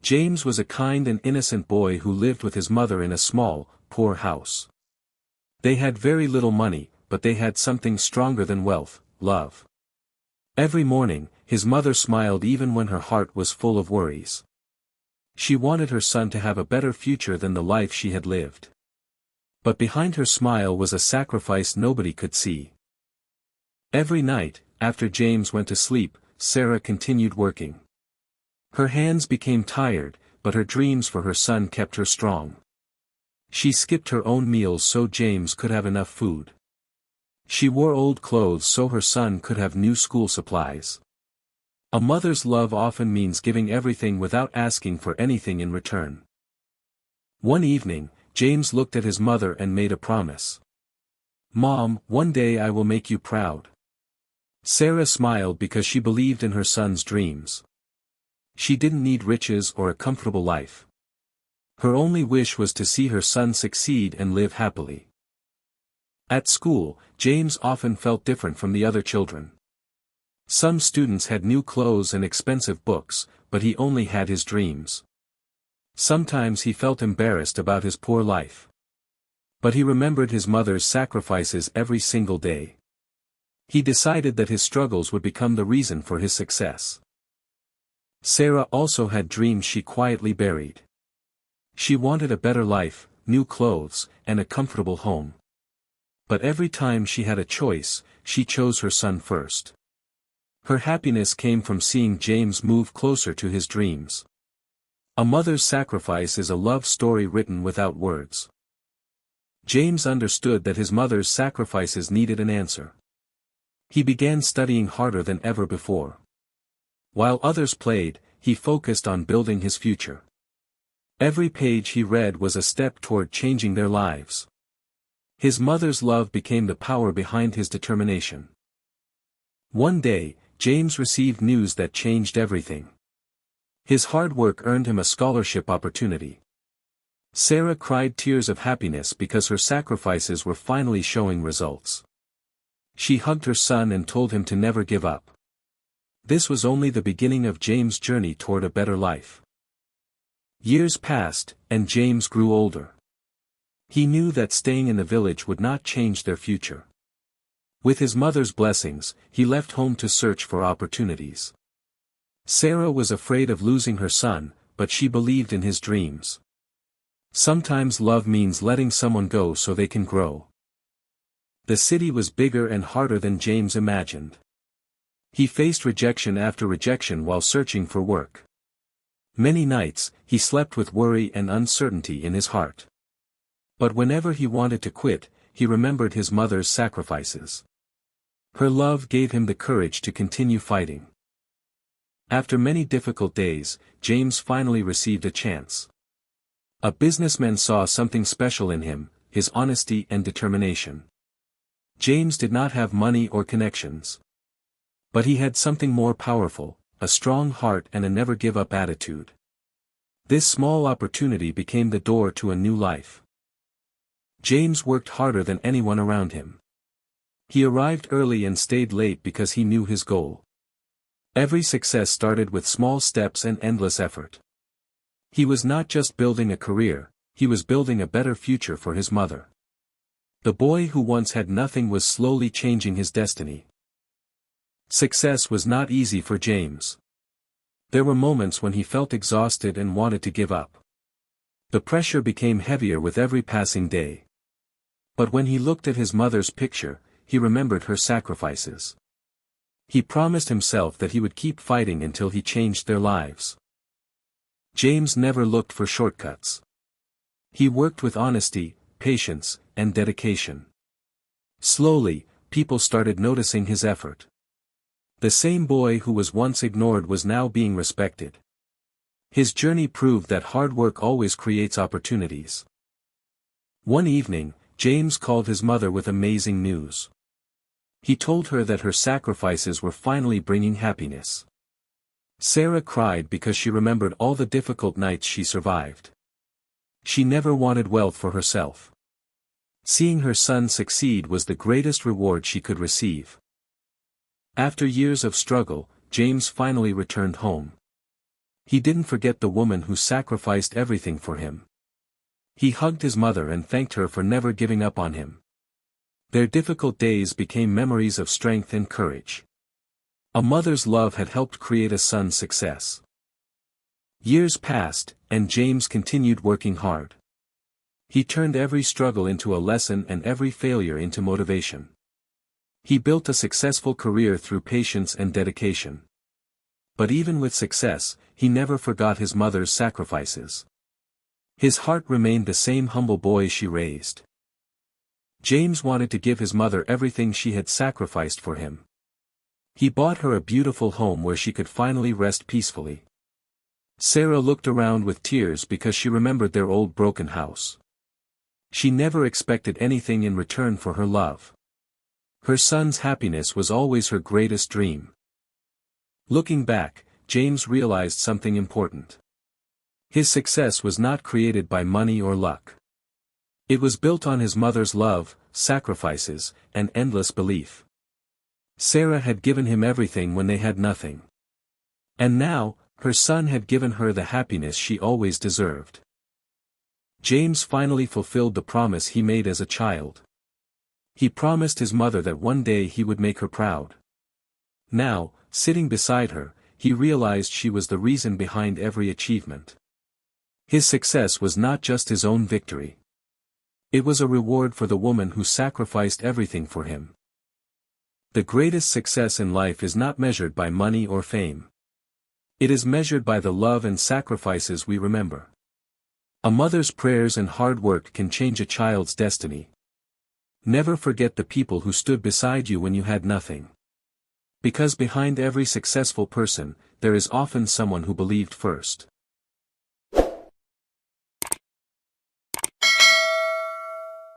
James was a kind and innocent boy who lived with his mother in a small, poor house. They had very little money, but they had something stronger than wealth: love. Every morning, his mother smiled even when her heart was full of worries. She wanted her son to have a better future than the life she had lived. But behind her smile was a sacrifice nobody could see. Every night, after James went to sleep, Sarah continued working. Her hands became tired, but her dreams for her son kept her strong. She skipped her own meals so James could have enough food. She wore old clothes so her son could have new school supplies. A mother's love often means giving everything without asking for anything in return. One evening, James looked at his mother and made a promise. "Mom, one day I will make you proud." Sarah smiled because she believed in her son's dreams. She didn't need riches or a comfortable life. Her only wish was to see her son succeed and live happily. At school, James often felt different from the other children. Some students had new clothes and expensive books, but he only had his dreams. Sometimes he felt embarrassed about his poor life. But he remembered his mother's sacrifices every single day. He decided that his struggles would become the reason for his success. Sarah also had dreams she quietly buried. She wanted a better life, new clothes, and a comfortable home. But every time she had a choice, she chose her son first. Her happiness came from seeing James move closer to his dreams. A mother's sacrifice is a love story written without words. James understood that his mother's sacrifices needed an answer. He began studying harder than ever before. While others played, he focused on building his future. Every page he read was a step toward changing their lives. His mother's love became the power behind his determination. One day, James received news that changed everything. His hard work earned him a scholarship opportunity. Sarah cried tears of happiness because her sacrifices were finally showing results. She hugged her son and told him to never give up. This was only the beginning of James' journey toward a better life. Years passed, and James grew older. He knew that staying in the village would not change their future. With his mother's blessings, he left home to search for opportunities. Sarah was afraid of losing her son, but she believed in his dreams. Sometimes love means letting someone go so they can grow. The city was bigger and harder than James imagined. He faced rejection after rejection while searching for work. Many nights, he slept with worry and uncertainty in his heart. But whenever he wanted to quit, he remembered his mother's sacrifices. Her love gave him the courage to continue fighting. After many difficult days, James finally received a chance. A businessman saw something special in him, his honesty and determination. James did not have money or connections. But he had something more powerful, a strong heart and a never-give-up attitude. This small opportunity became the door to a new life. James worked harder than anyone around him. He arrived early and stayed late because he knew his goal. Every success started with small steps and endless effort. He was not just building a career, he was building a better future for his mother. The boy who once had nothing was slowly changing his destiny. Success was not easy for James. There were moments when he felt exhausted and wanted to give up. The pressure became heavier with every passing day. But when he looked at his mother's picture, he remembered her sacrifices. He promised himself that he would keep fighting until he changed their lives. James never looked for shortcuts. He worked with honesty, patience, and dedication. Slowly, people started noticing his effort. The same boy who was once ignored was now being respected. His journey proved that hard work always creates opportunities. One evening, James called his mother with amazing news. He told her that her sacrifices were finally bringing happiness. Sarah cried because she remembered all the difficult nights she survived. She never wanted wealth for herself. Seeing her son succeed was the greatest reward she could receive. After years of struggle, James finally returned home. He didn't forget the woman who sacrificed everything for him. He hugged his mother and thanked her for never giving up on him. Their difficult days became memories of strength and courage. A mother's love had helped create a son's success. Years passed, and James continued working hard. He turned every struggle into a lesson and every failure into motivation. He built a successful career through patience and dedication. But even with success, he never forgot his mother's sacrifices. His heart remained the same humble boy she raised. James wanted to give his mother everything she had sacrificed for him. He bought her a beautiful home where she could finally rest peacefully. Sarah looked around with tears because she remembered their old broken house. She never expected anything in return for her love. Her son's happiness was always her greatest dream. Looking back, James realized something important. His success was not created by money or luck. It was built on his mother's love, sacrifices, and endless belief. Sarah had given him everything when they had nothing. And now, her son had given her the happiness she always deserved. James finally fulfilled the promise he made as a child. He promised his mother that one day he would make her proud. Now, sitting beside her, he realized she was the reason behind every achievement. His success was not just his own victory. It was a reward for the woman who sacrificed everything for him. The greatest success in life is not measured by money or fame. It is measured by the love and sacrifices we remember. A mother's prayers and hard work can change a child's destiny. Never forget the people who stood beside you when you had nothing. Because behind every successful person, there is often someone who believed first.